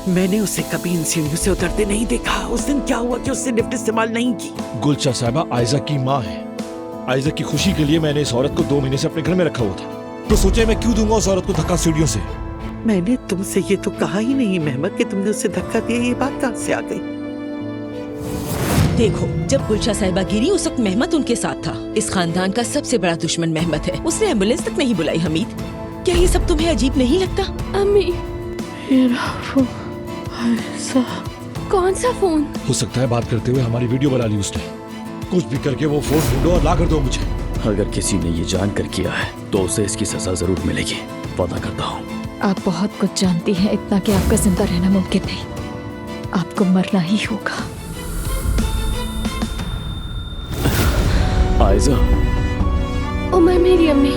मैंने उसे कभी इन सीढ़ियों से उतरते नहीं देखा। उस दिन क्या हुआ कि उसने लिफ्ट इस्तेमाल नहीं की? गुलचा साहिबा आयजा की माँ है। आयजा की खुशी के लिए मैंने इस औरत को 2 महीने से अपने घर में रखा हुआ था, तो सोचे मैं क्यों दूंगा उस औरत को धक्का सीढ़ियों से। मैंने तुमसे ये तो कहा ही नहीं मेहमद कि तुमने उसे धक्का दिया। ये बात कहाँ से आ गई? देखो, जब गुलशा साहिबा गिरी उस वक्त मेहमद उनके साथ था। इस खानदान का सबसे बड़ा दुश्मन मेहमद है। उसने एम्बुलेंस तक नहीं बुलाई। हमीद, क्या ये सब तुम्हें अजीब नहीं लगता? अम्मी, कौन सा फोन? हो सकता है बात करते हुए हमारी वीडियो बना ली उसने। कुछ भी करके वो फोन ढूंढो और ला कर दो मुझे। अगर किसी ने ये जानकर किया है तो उसे इसकी सजा जरूर मिलेगी, वादा करता हूँ। आप बहुत कुछ जानती हैं, इतना कि आपका जिंदा रहना मुमकिन नहीं, आपको मरना ही होगा। आयजा, उमर मेरी अम्मी।